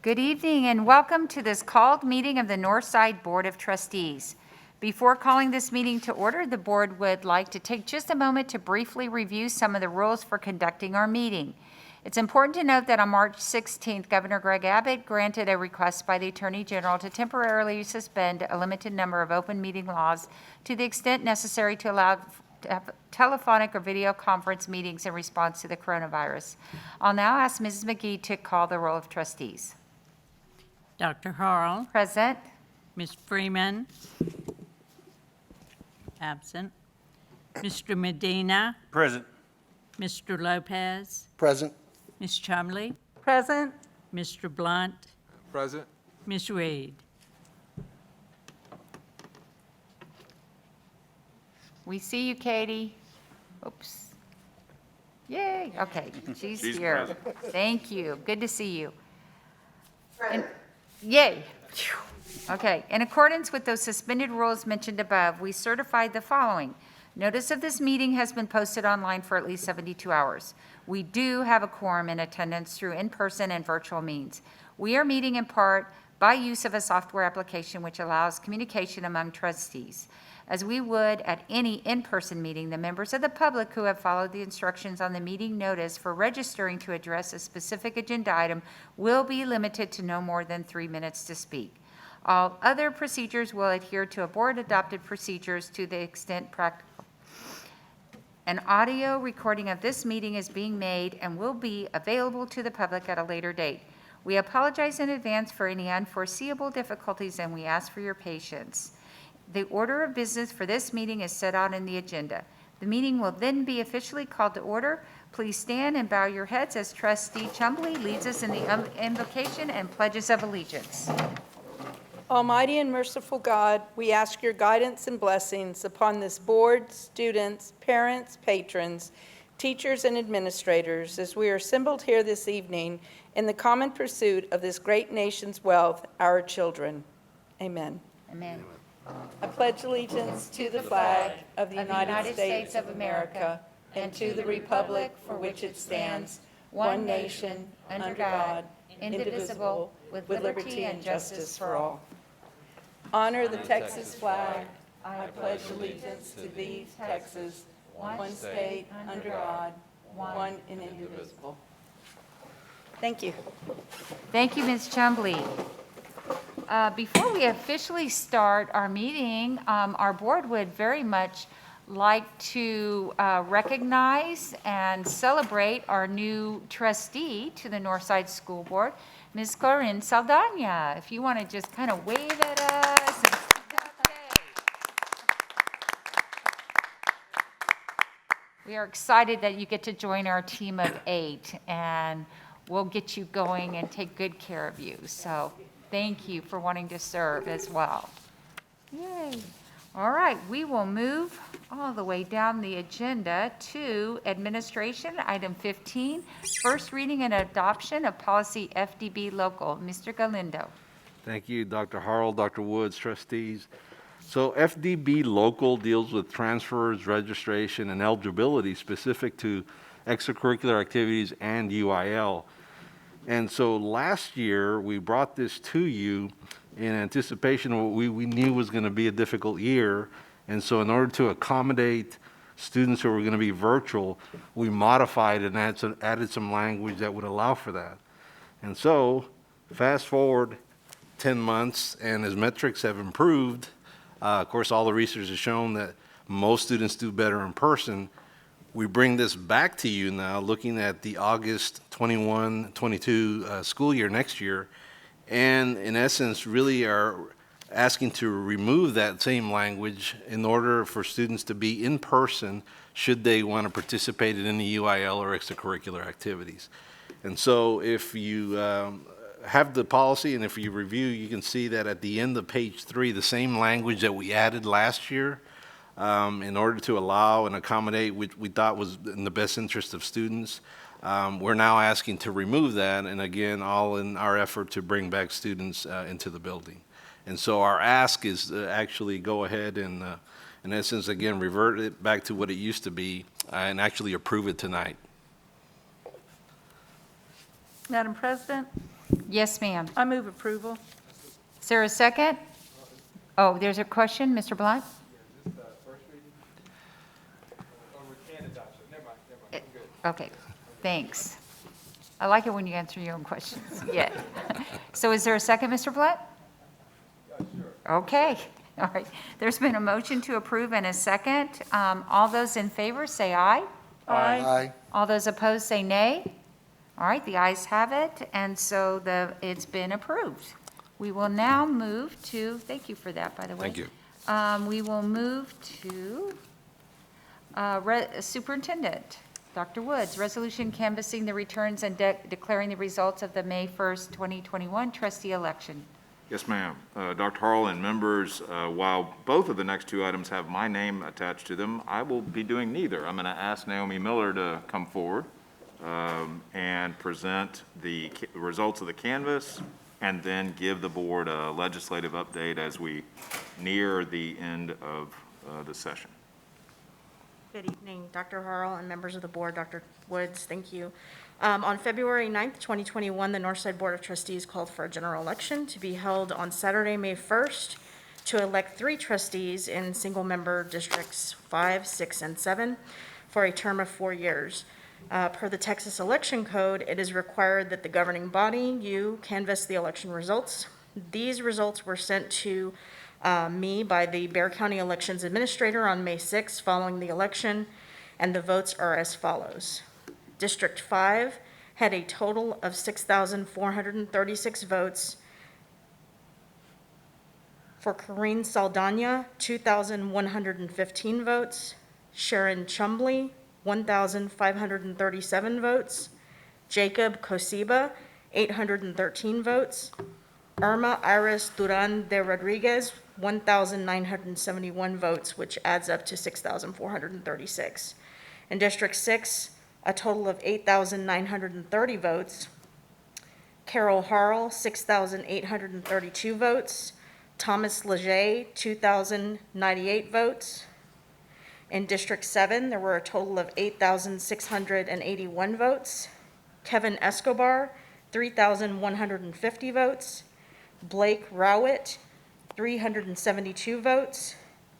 Good evening and welcome to this called meeting of the Northside Board of Trustees. Before calling this meeting to order, the board would like to take just a moment to briefly review some of the rules for conducting our meeting. It's important to note that on March 16th, Governor Greg Abbott granted a request by the Attorney General to temporarily suspend a limited number of open meeting laws to the extent necessary to allow telephonic or video conference meetings in response to the coronavirus. I'll now ask Mrs. McGee to call the roll of trustees. Dr. Harrell. Present. Ms. Freeman. Absent. Mr. Medina. Present. Mr. Lopez. Present. Ms. Chumley. Present. Mr. Blunt. Present. Ms. Reed. We see you, Katie. Oops. Yay. Okay, she's here. present. Thank you. Good to see you. Yay. Phew. Okay, in accordance with those suspended rules mentioned above, we certified the following. Notice of this meeting has been posted online for at least 72 hours. We do have a quorum in attendance through in-person and virtual means. We are meeting in part by use of a software application which allows communication among trustees. As we would at any in-person meeting, the members of the public who have followed the instructions on the meeting notice for registering to address a specific agenda item will be limited to no more than 3 minutes to speak. All other procedures will adhere to board-adopted procedures to the extent practical. An audio recording of this meeting is being made and will be available to the public at a later date. We apologize in advance for any unforeseeable difficulties and we ask for your patience. The order of business for this meeting is set out in the agenda. The meeting will then be officially called to order. Please stand and bow your heads as Trustee Chumley leads us in the invocation and pledges of allegiance. Almighty and merciful God, we ask your guidance and blessings upon this board, students, parents, patrons, teachers, and administrators as we are assembled here this evening in the common pursuit of this great nation's wealth, our children. Amen. Amen. I pledge allegiance to the flag of the United States of America and to the republic for which it stands, one nation, under God, indivisible, with liberty and justice for all. Honor the Texas flag. I pledge allegiance to thee, Texas, one state, under God, one and indivisible. Thank you. Thank you, Ms. Chumley. Before we officially start our meeting, our board would very much like to recognize and celebrate our new trustee to the Northside School Board, Ms. Corinne Saldana. If you want to just kind of wave at us. We are excited that you get to join our team of 8, and we'll get you going and take good care of you. So thank you for wanting to serve as well. Yay. All right, we will move all the way down the agenda to administration, item 15, first reading and adoption of policy FDB local. Mr. Galindo. Thank you, Dr. Harrell, Dr. Woods, trustees. So FDB local deals with transfers, registration, and eligibility specific to extracurricular activities and UIL. And so last year, we brought this to you in anticipation of what we knew was going to be a difficult year. And so in order to accommodate students who were going to be virtual, we modified and added some language that would allow for that. And so fast forward 10 months, and as metrics have improved, of course, all the research has shown that most students do better in person. We bring this back to you now, looking at the August 21-22 school year next year, and in essence, really are asking to remove that same language in order for students to be in person should they want to participate in any UIL or extracurricular activities. And so if you have the policy and if you review, you can see that at the end of page 3, the same language that we added last year in order to allow and accommodate which we thought was in the best interest of students. We're now asking to remove that, and again, all in our effort to bring back students into the building. And so our ask is to actually go ahead and, in essence, again, revert it back to what it used to be and actually approve it tonight. Madam President? Yes, ma'am. I move approval. Is there a second? Oh, there's a question, Mr. Blunt? Okay, thanks. I like it when you answer your own questions. Yeah. So is there a second, Mr. Blunt? Okay, all right. There's been a motion to approve and a second. All those in favor, say aye. Aye. All those opposed, say nay. All right, the ayes have it, and so it's been approved. We will now move to, thank you for that, by the way. Thank you. We will move to Superintendent, Dr. Woods, resolution canvassing the returns and declaring the results of the May 1st, 2021 trustee election. Yes, ma'am. Dr. Harrell and members, while both of the next two items have my name attached to them, I will be doing neither. I'm going to ask Naomi Miller to come forward and present the results of the canvass, and then give the board a legislative update as we near the end of the session. Good evening, Dr. Harrell and members of the board. Dr. Woods, thank you. On February 9th, 2021, the Northside Board of Trustees called for a general election to be held on Saturday, May 1st, to elect 3 trustees in single-member districts 5, 6, and 7 for a term of 4 years. Per the Texas Election Code, it is required that the governing body, you, canvass the election results. These results were sent to me by the Bexar County Elections Administrator on May 6th following the election, and the votes are as follows. District 5 had a total of 6,436 votes. For Corinne Saldana, 2,115 votes. Sharon Chumbley, 1,537 votes. Jacob Cosiba, 813 votes. Irma Iris Duran de Rodriguez, 1,971 votes, which adds up to 6,436. In District 6, a total of 8,930 votes. Carol Harrell, 6,832 votes. Thomas Leger, 2,098 votes. In District 7, there were a total of 8,681 votes. Kevin Escobar, 3,150 votes. Blake Rowett, 372 votes.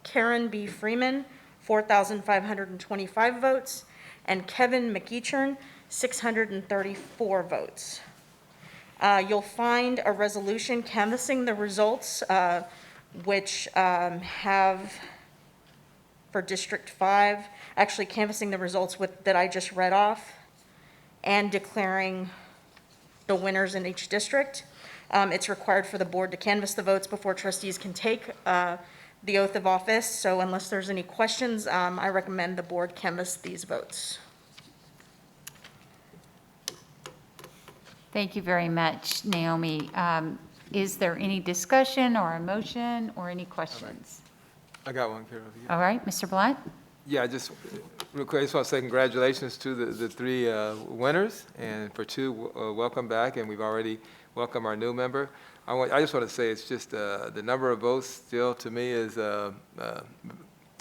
Karen B. Freeman, 4,525 votes. And Kevin McEachern, 634 votes. You'll find a resolution canvassing the results, which have, for District 5, actually canvassing the results that I just read off and declaring the winners in each district. It's required for the board to canvass the votes before trustees can take the oath of office. So unless there's any questions, I recommend the board canvass these votes. Thank you very much, Naomi. Is there any discussion or a motion or any questions? I got one, Carol. All right, Mr. Blunt? Yeah, just real quick, I just want to say congratulations to the 3 winners, and for 2, welcome back, and we've already welcomed our new member. I just want to say it's just the number of votes still, to me, is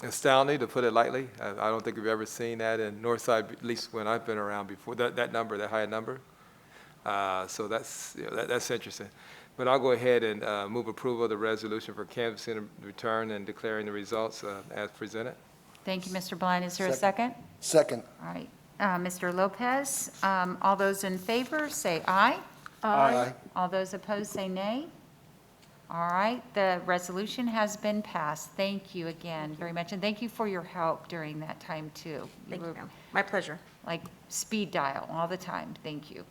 astounding, to put it lightly. I don't think we've ever seen that in Northside, at least when I've been around before, that number, that high number. So that's, that's interesting. But I'll go ahead and move approval of the resolution for canvassing the return and declaring the results as presented. Thank you, Mr. Blunt. Is there a second? Second. All right. Mr. Lopez, all those in favor, say aye. Aye. All those opposed, say nay. All right, the resolution has been passed. Thank you again very much, and thank you for your help during that time, too. Thank you, were ma'am. My pleasure. like speed dial all the time. Thank you.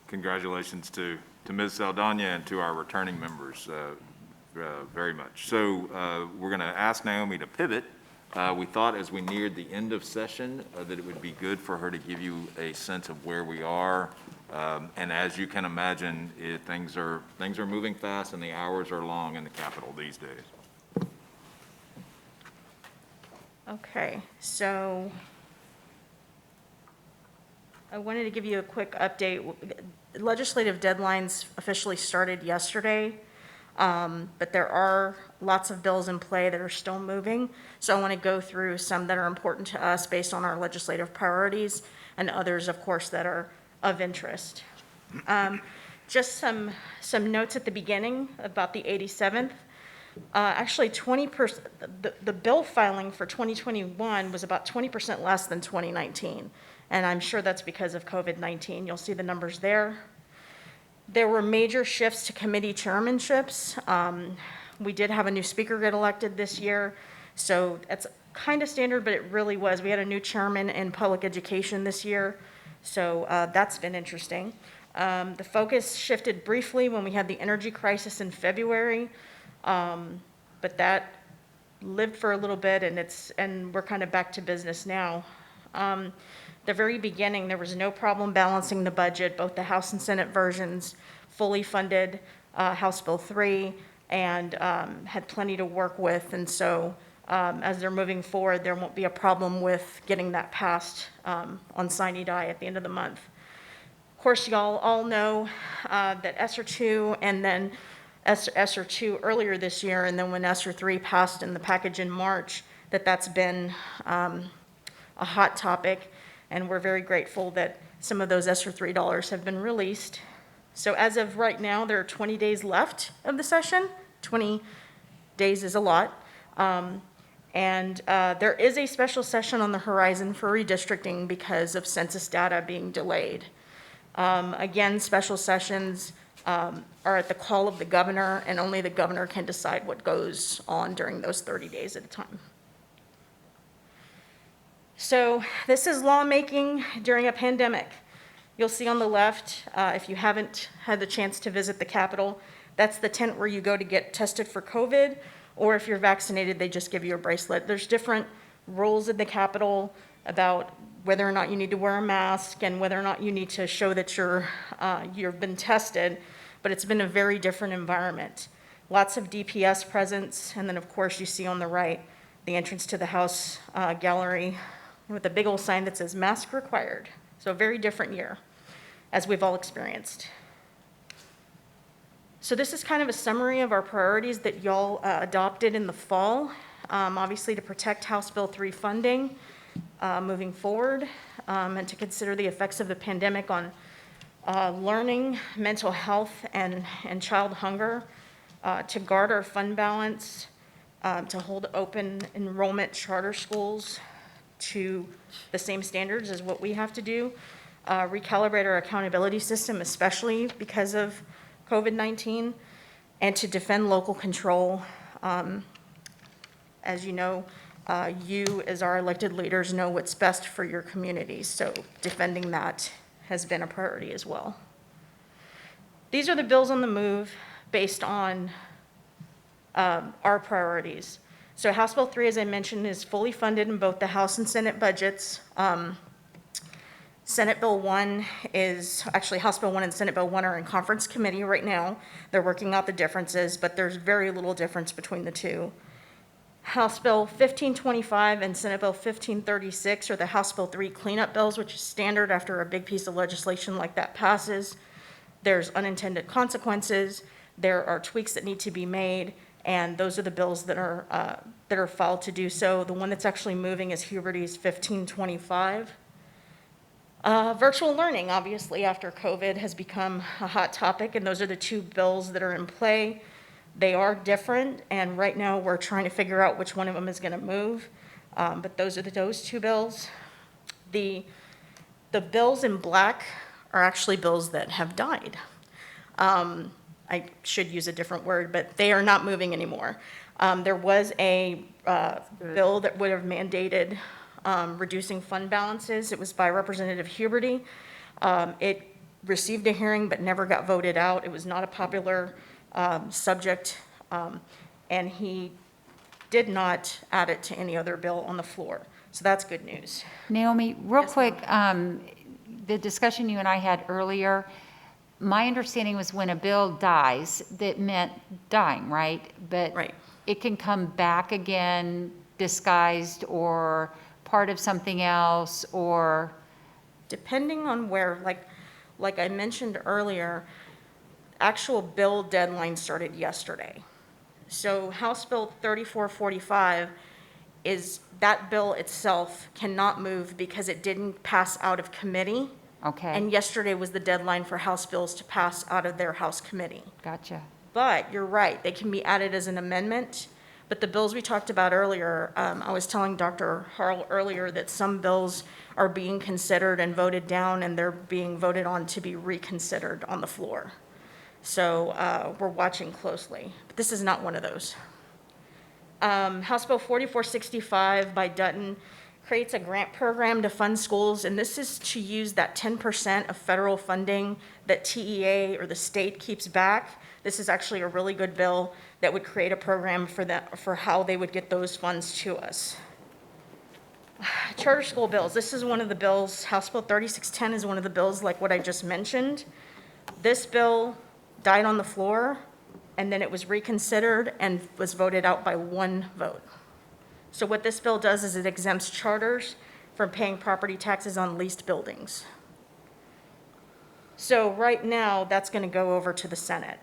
Congratulations to Ms. Saldana and to our returning members very much. So we're going to ask Naomi to pivot. We thought as we neared the end of session that it would be good for her to give you a sense of where we are. And as you can imagine, things are moving fast and the hours are long in the Capitol these days. Okay, so I wanted to give you a quick update. Legislative deadlines officially started yesterday, but there are lots of bills in play that are still moving. So I want to go through some that are important to us based on our legislative priorities, and others, of course, that are of interest. Just some notes at the beginning about the 87th. Actually, 20%, the bill filing for 2021 was about 20% less than 2019. And I'm sure that's because of COVID-19. You'll see the numbers there. There were major shifts to committee chairmanships. We did have a new speaker get elected this year, so it's kind of standard, but it really was. We had a new chairman in public education this year, so that's been interesting. The focus shifted briefly when we had the energy crisis in February, but that lived for a little bit, and we're kind of back to business now. The very beginning, there was no problem balancing the budget. Both the House and Senate versions fully funded House Bill 3 and had plenty to work with. And so as they're moving forward, there won't be a problem with getting that passed on sine die at the end of the month. Of course, y'all all know that ESSER 2 and then ESSER 2 earlier this year, and then when ESSER 3 passed in the package in March, that's been a hot topic. And we're very grateful that some of those ESSER 3 dollars have been released. So as of right now, there are 20 days left of the session. 20 days is a lot. There is a special session on the horizon for redistricting because of census data being delayed. Again, special sessions are at the call of the governor, and only the governor can decide what goes on during those 30 days at a time. So this is lawmaking during a pandemic. You'll see on the left, if you haven't had the chance to visit the Capitol, that's the tent where you go to get tested for COVID, or if you're vaccinated, they just give you a bracelet. There's different rules in the Capitol about whether or not you need to wear a mask and whether or not you need to show that you've been tested, but it's been a very different environment. Lots of DPS presence, and then of course you see on the right, the entrance to the House gallery with a big old sign that says mask required. So a very different year, as we've all experienced. So this is kind of a summary of our priorities that y'all adopted in the fall, obviously to protect House Bill 3 funding moving forward, and to consider the effects of the pandemic on learning, mental health, and child hunger, to guard our fund balance, to hold open enrollment charter schools to the same standards as what we have to do, recalibrate our accountability system, especially because of COVID-19, and to defend local control. As you know, you as our elected leaders know what's best for your communities, so defending that has been a priority as well. These are the bills on the move based on our priorities. So House Bill 3, as I mentioned, is fully funded in both the House and Senate budgets. Senate Bill 1 is, actually House Bill 1 and Senate Bill 1 are in conference committee right now. They're working out the differences, but there's very little difference between the two. House Bill 1525 and Senate Bill 1536 are the House Bill 3 cleanup bills, which is standard after a big piece of legislation like that passes. There's unintended consequences. There are tweaks that need to be made, and those are the bills that are filed to do so. The one that's actually moving is Huberty's 1525. Virtual learning, obviously, after COVID has become a hot topic, and those are the two bills that are in play. They are different, and right now we're trying to figure out which one of them is going to move. But those are those two bills. The bills in black are actually bills that have died. I should use a different word, but they are not moving anymore. There was a bill that would have mandated reducing fund balances. It was by Representative Huberty. It received a hearing but never got voted out. It was not a popular subject, and he did not add it to any other bill on the floor. So that's good news. Naomi, real Yes, quick, the discussion you and I had earlier, my understanding was when a bill dies, that meant dying, right? But Right. it can come back again disguised or part of something else, or? Depending on where, like I mentioned earlier, actual bill deadline started yesterday. So House Bill 3445 is, that bill itself cannot move because it didn't pass out of committee Okay, And yesterday was the deadline for House bills to pass out of their House committee. gotcha. But you're right, they can be added as an amendment. But the bills we talked about earlier, I was telling Dr. Harl earlier that some bills are being considered and voted down, and they're being voted on to be reconsidered on the floor. So we're watching closely. But this is not one of those. House Bill 4465 by Dutton creates a grant program to fund schools, and this is to use that 10% of federal funding that TEA or the state keeps back. This is actually a really good bill that would create a program for how they would get those funds to us. Charter school bills, this is one of the bills, House Bill 3610 is one of the bills like what I just mentioned. This bill died on the floor, and then it was reconsidered and was voted out by one vote. So what this bill does is it exempts charters from paying property taxes on leased buildings. So right now, that's going to go over to the Senate.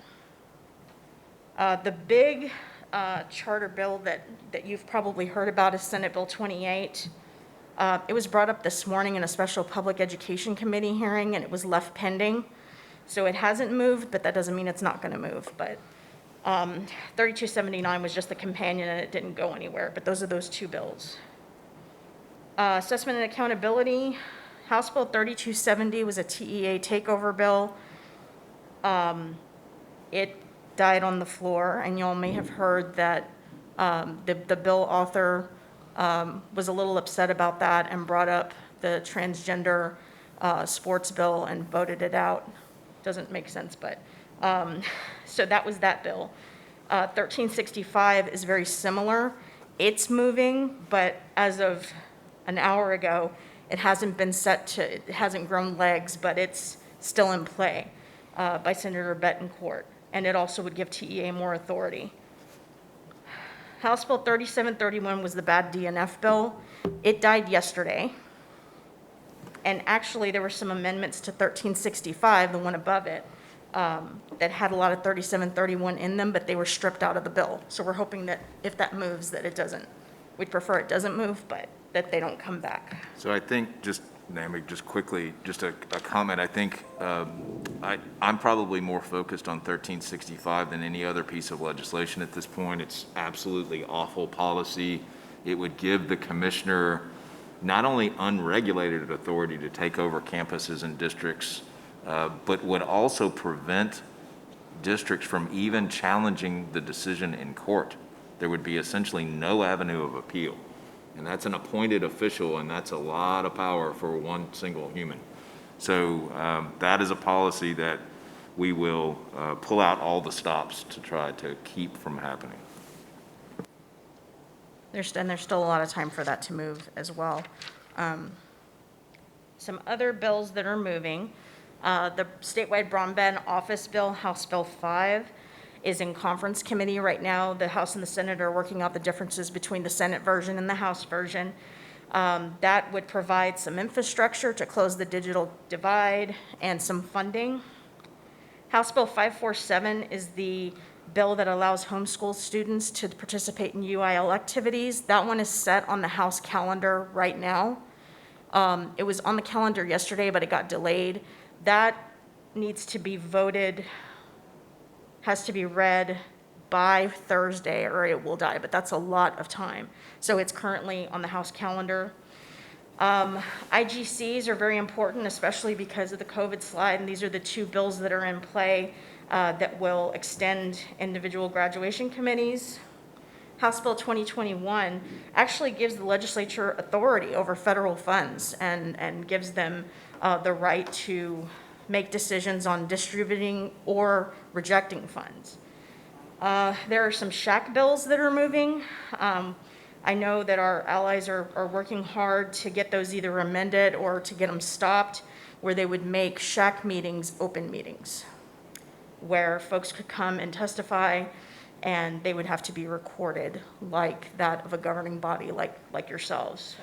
The big charter bill that you've probably heard about is Senate Bill 28. It was brought up this morning in a special public education committee hearing, and it was left pending. So it hasn't moved, but that doesn't mean it's not going to move. But 3279 was just the companion, and it didn't go anywhere. But those are those two bills. Assessment and accountability, House Bill 3270 was a TEA takeover bill. It died on the floor, and y'all may have heard that the bill author was a little upset about that and brought up the transgender sports bill and voted it out. Doesn't make sense, but, so that was that bill. 1365 is very similar. It's moving, but as of an hour ago, it hasn't been it hasn't grown legs, but it's still in play by Senator Betancourt, and it also would give TEA more authority. House Bill 3731 was the bad DNF bill. It died yesterday. And actually, there were some amendments to 1365, the one above it, that had a lot of 3731 in them, but they were stripped out of the bill. So we're hoping that if that moves, that it doesn't. We'd prefer it doesn't move, but that they don't come back. So I think, just, Naomi, just quickly, just a comment. I think I'm probably more focused on 1365 than any other piece of legislation at this point. It's absolutely awful policy. It would give the commissioner not only unregulated authority to take over campuses and districts, but would also prevent districts from even challenging the decision in court. There would be essentially no avenue of appeal. And that's an appointed official, and that's a lot of power for one single human. So that is a policy that we will pull out all the stops to try to keep from happening. There's still a lot of time for that to move as well. Some other bills that are moving, the statewide broadband office bill, House Bill 5, is in conference committee right now. The House and the Senate are working out the differences between the Senate version and the House version. That would provide some infrastructure to close the digital divide and some funding. House Bill 547 is the bill that allows homeschool students to participate in UIL activities. That one is set on the House calendar right now. It was on the calendar yesterday, but it got delayed. That needs to be voted, has to be read by Thursday, or it will die, but that's a lot of time. So it's currently on the House calendar. IGCs are very important, especially because of the COVID slide, and these are the two bills that are in play that will extend individual graduation committees. House Bill 2021 actually gives the legislature authority over federal funds and gives them the right to make decisions on distributing or rejecting funds. There are some SHAC bills that are moving. I know that our allies are working hard to get those either amended or to get them stopped, where they would make SHAC meetings open meetings, where folks could come and testify, and they would have to be recorded like that of a governing body like yourselves.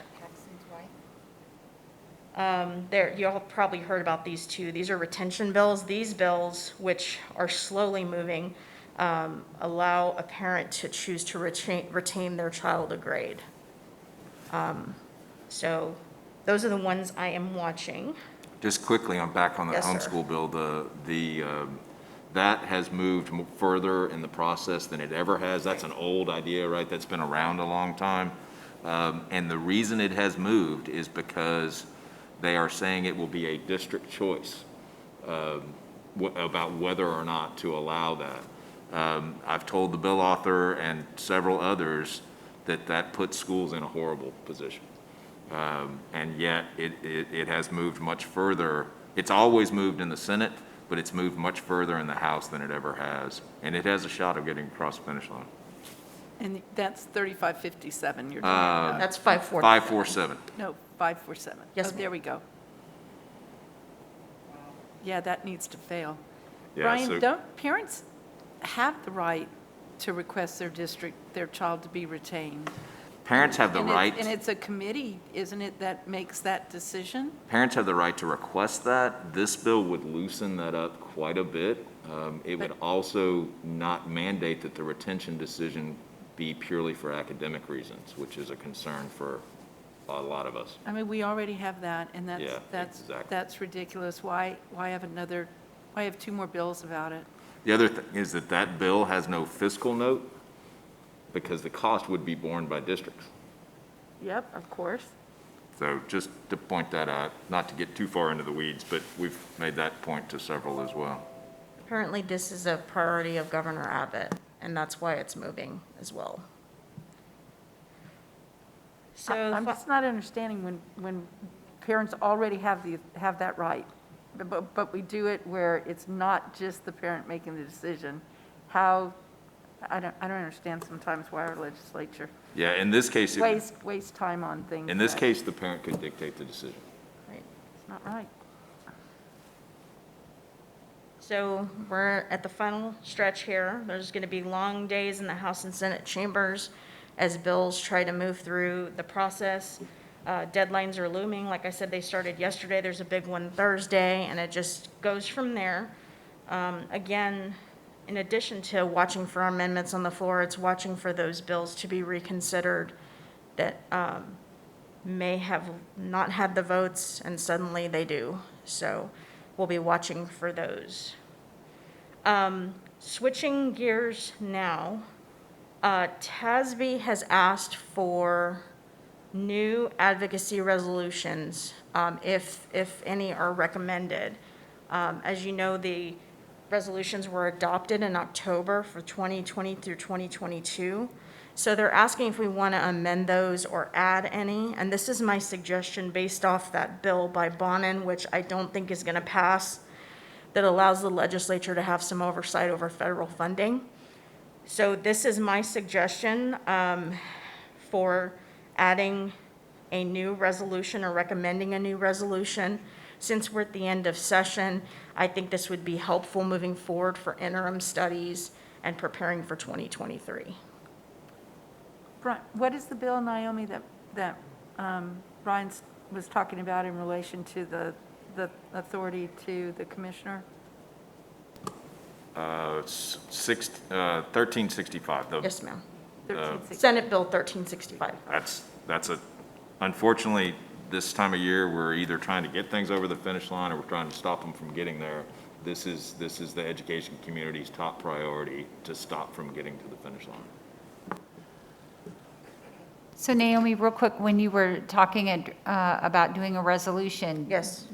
You all probably heard about these two. These are retention bills. These bills, which are slowly moving, allow a parent to choose to retain their child a grade. So those are the ones I am watching. Just quickly, I'm back on the Yes, sir. homeschool bill. That has moved further in the process than it ever has. That's an old idea, right? That's been around a long time. And the reason it has moved is because they are saying it will be a district choice about whether or not to allow that. I've told the bill author and several others that puts schools in a horrible position. And yet, it has moved much further. It's always moved in the Senate, but it's moved much further in the House than it ever has. And it has a shot of getting across the finish line. And that's 3557 you're talking about? That's 540. 547. No, 547. Yes, Oh, ma'am. there we go. Yeah, that needs to fail. Yeah, Brian, so- don't parents have the right to request their child to be retained? Parents have the And right. And it's a committee, isn't it, that makes that decision? Parents have the right to request that. This bill would loosen that up quite a bit. It would also not mandate that the retention decision be purely for academic reasons, which is a concern for a lot of us. I mean, we already have that, and Yeah, that's exactly. ridiculous. Why have two more bills about it? The other thing is that bill has no fiscal note because the cost would be borne by districts. Yep, of course. So just to point that out, not to get too far into the weeds, but we've made that point to several as well. Apparently, this is a priority of Governor Abbott, and that's why it's moving as well. So, I'm just not understanding when parents already have that right, but we do it where it's not just the parent making the decision. How, I don't understand sometimes why our legislature Yeah, in this case, waste time on things. in this that- case, the parent could dictate the decision. right. It's not right. So we're at the final stretch here. There's going to be long days in the House and Senate chambers as bills try to move through the process. Deadlines are looming. Like I said, they started yesterday. There's a big one Thursday, and it just goes from there. Again, in addition to watching for amendments on the floor, it's watching for those bills to be reconsidered that may have not had the votes, and suddenly they do. So we'll be watching for those. Switching gears now, TASB has asked for new advocacy resolutions, if any are recommended. As you know, the resolutions were adopted in October for 2020 through 2022. So they're asking if we want to amend those or add any. And this is my suggestion based off that bill by Bonin, which I don't think is going to pass, that allows the legislature to have some oversight over federal funding. So this is my suggestion for adding a new resolution or recommending a new resolution. Since we're at the end of session, I think this would be helpful moving forward for interim studies and preparing for 2023. Brian, what is the bill, Naomi, that Brian was talking about in relation to the authority to the commissioner? 1365, though. Yes, ma'am. 1360. Senate Bill 1365. Unfortunately, this time of year, we're either trying to get things over the finish line or we're trying to stop them from getting there. This is the education community's top priority, to stop from getting to the finish line. So Naomi, real quick, when you were talking about doing a resolution. Yes.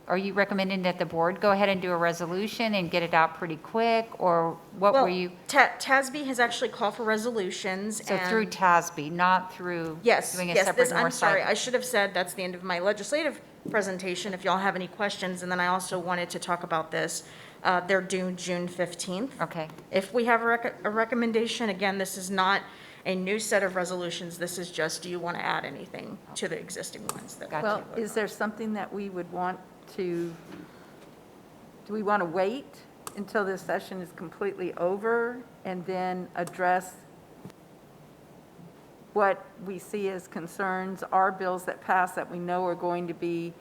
Are you recommending that the board go ahead and do a resolution and get it out pretty quick, or what were you? TASB has actually called for resolutions. So through and- TASB, not through Yes, doing a yes, separate I'm north sorry, side? I should have said that's the end of my legislative presentation, if y'all have any questions, and then I also wanted to talk about this. They're due June 15th. Okay, If we have a recommendation, again, this is not a new set of resolutions, this is just, do you want to add anything to the existing ones? that- Gotcha. Well, is there something that we would want to, do we want to wait until this session is completely over and then address what we see as concerns, our bills that pass that we know are going to be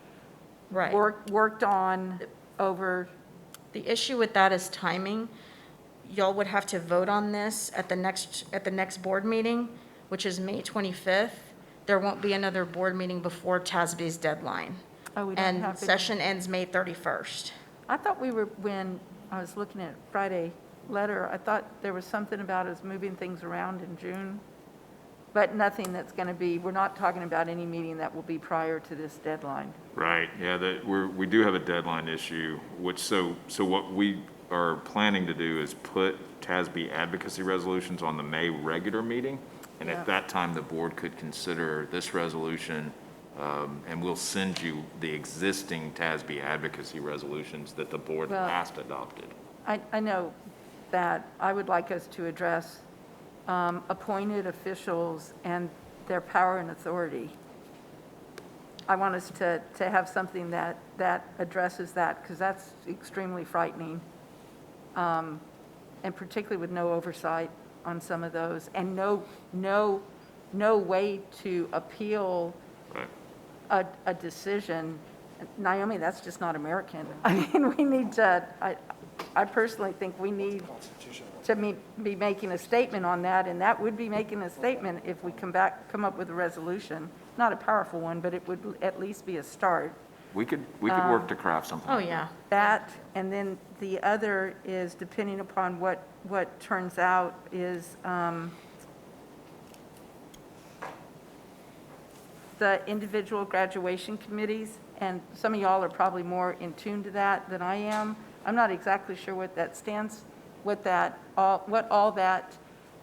Right. worked on over? The issue with that is timing. Y'all would have to vote on this at the next board meeting, which is May 25th. There won't be another board meeting before TASB's deadline. Oh, we don't And have it. session ends May 31st. I thought we were, when I was looking at Friday letter, I thought there was something about us moving things around in June, but nothing that's going to be, we're not talking about any meeting that will be prior to this deadline. Right, yeah, we do have a deadline issue, which, so what we are planning to do is put TASB advocacy resolutions on the May regular meeting, and Yeah. at that time, the board could consider this resolution, and we'll send you the existing TASB advocacy resolutions that the board Well- last adopted. I know that I would like us to address appointed officials and their power and authority. I want us to have something that addresses that, because that's extremely frightening. And particularly with no oversight on some of those, and no way to appeal Right. a decision. Naomi, that's just not American. I mean, we need to, I personally think we need to be making a statement on that, and that would be making a statement if we come up with a resolution. Not a powerful one, but it would at least be a start. We could work to craft something. Oh, yeah. That, and then the other is, depending upon what turns out, is the individual graduation committees, and some of y'all are probably more in tune to that than I am. I'm not exactly sure what that stands, what all that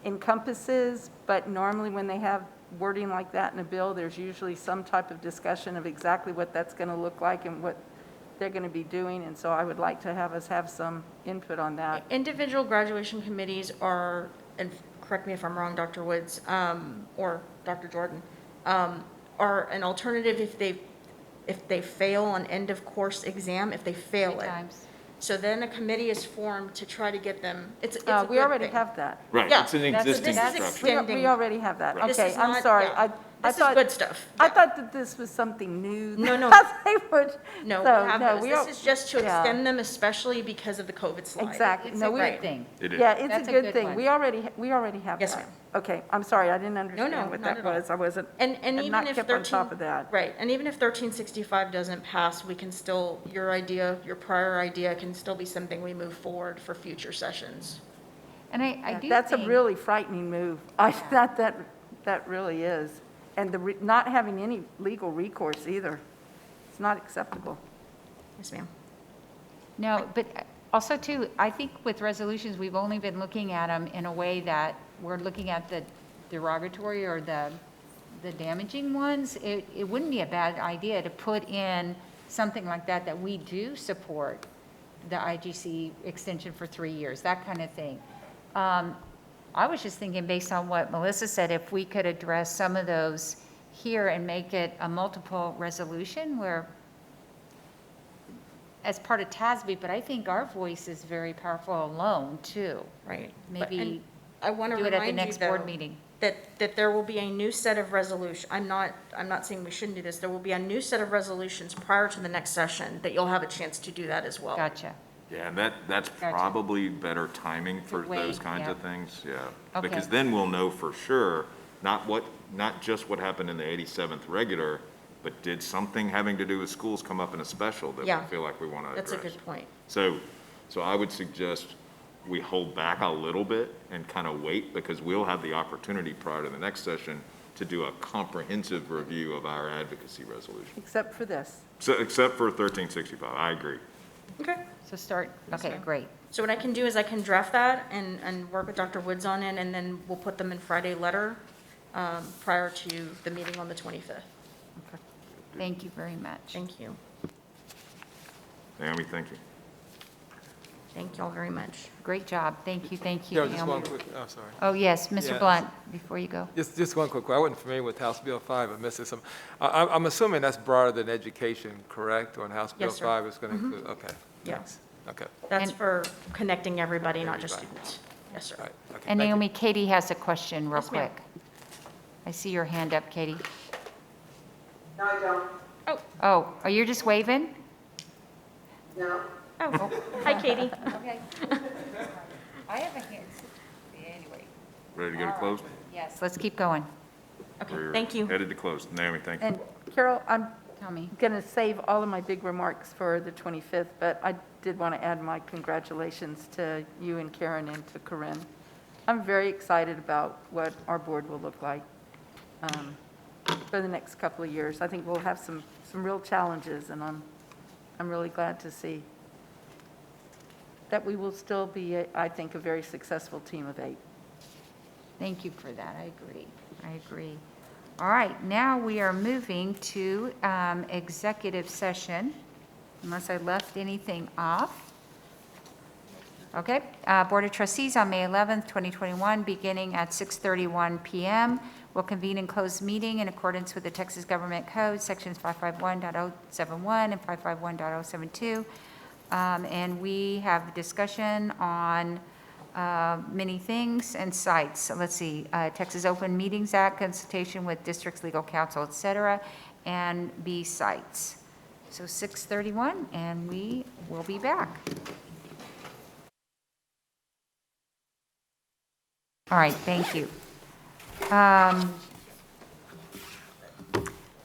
encompasses, but normally when they have wording like that in a bill, there's usually some type of discussion of exactly what that's going to look like and what they're going to be doing, and so I would like to have us have some input on that. Individual graduation committees are, and correct me if I'm wrong, Dr. Woods, or Dr. Jordan, are an alternative if they fail an end-of-course exam, if they fail Three it. times. So then a committee is formed to try to get them, it's a We good already thing. have that. Right, Yeah, it's an that's- existing this is structure. We extending. already have that. Right. This Okay, is I'm not- sorry. yeah. I This is thought- good stuff. I Yeah. thought that this was something new. No, no. that they would- No, we so, have no, those. we This don't- is just to yeah. extend them, especially because of the COVID slide. Exactly. It's No, a we- great thing. It is. Yeah, it's That's a a good good thing. one. We already have that. Yes, ma'am. Okay, I'm sorry, I didn't understand no, what not that at all. was. I wasn't, And I've even not if kept on 13, top of that. right, and even if 1365 doesn't pass, we can still, your idea, your prior idea can still be something we move forward for future sessions. And I do That's a think- really frightening move. I thought that really is. And not having any legal recourse either. It's not acceptable. Yes, ma'am. No, but also too, I think with resolutions, we've only been looking at them in a way that we're looking at the derogatory or the damaging ones. It wouldn't be a bad idea to put in something like that we do support the IGC extension for 3 years, that kind of thing. I was just thinking, based on what Melissa said, if we could address some of those here and make it a multiple resolution where, as part of TASB, but I think our voice is very powerful alone, too. Right. Maybe And I want to Do it at the remind you, next board though, meeting. that there will be a new set of resolution. I'm not saying we shouldn't do this. There will be a new set of resolutions prior to the next session that you'll have a chance to do that as well. Gotcha. Yeah, and that's Gotcha. probably better timing for wait, those kinds yeah. of things, yeah. Okay. Because then we'll know for sure, not just what happened in the 87th regular, but did something having to do with schools come up in a special that Yeah. we feel like we want to address? That's a good point. So I would suggest we hold back a little bit and kind of wait, because we'll have the opportunity prior to the next session to do a comprehensive review of our advocacy resolution. Except for this. So, except for 1365, I agree. Okay. So start, okay, ma'am. great. So what I can do is I can draft that and work with Dr. Woods on it, and then we'll put them in Friday letter prior to the meeting on the 25th. Thank you very much. Thank you. Naomi, thank you. Thank y'all very much. Great job. Thank you, Yeah, just Naomi. one quick, I'm sorry. Oh, yes, Mr. Yeah. Blunt, before you go. Just one quick, I wasn't familiar with House Bill 5, I'm missing some. I'm assuming that's broader than education, correct? On House Bill Yes, sir. 5 is going to include, okay. Yeah. thanks. Okay, That's And- for connecting everybody, not just Everybody. students. Yes, sir. all right. okay, And thank you. Naomi, Katie has a question real Yes, ma'am. quick. I see your hand up, Katie. No, I don't. Oh, are you just waving? No. Oh, hi, Katie. Okay. I have a hand, anyway. Ready to go to close? Yes, let's keep going. Okay, We're thank you. Headed to close. Naomi, thank you. And Carol, Tell me. going to save all of my big remarks for the 25th, but I did want to add my congratulations to you and Karen and to Corinne. I'm very excited about what our board will look like for the next couple of years. I think we'll have some real challenges, and I'm really glad to see that we will still be, I think, a very successful team of 8. Thank you for that. I agree. All right, now we are moving to executive session, unless I left anything off. Okay, Board of Trustees on May 11th, 2021, beginning at 6:31 PM, will convene in closed meeting in accordance with the Texas Government Code, Sections 551.071 and 551.072. And we have discussion on many things and sites. So let's see, Texas Open Meetings Act, consultation with district's legal counsel, et cetera, and B sites. So 6:31, and we will be back. All right, thank you.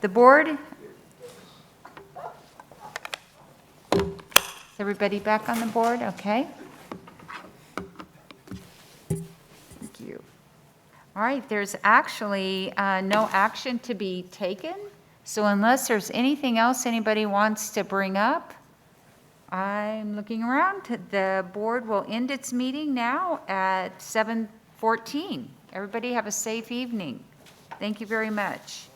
The board, is everybody back on the board? Okay. Thank you. All right, there's actually no action to be taken. So unless there's anything else anybody wants to bring up, I'm looking around. The board will end its meeting now at 7:14. Everybody have a safe evening. Thank you very much.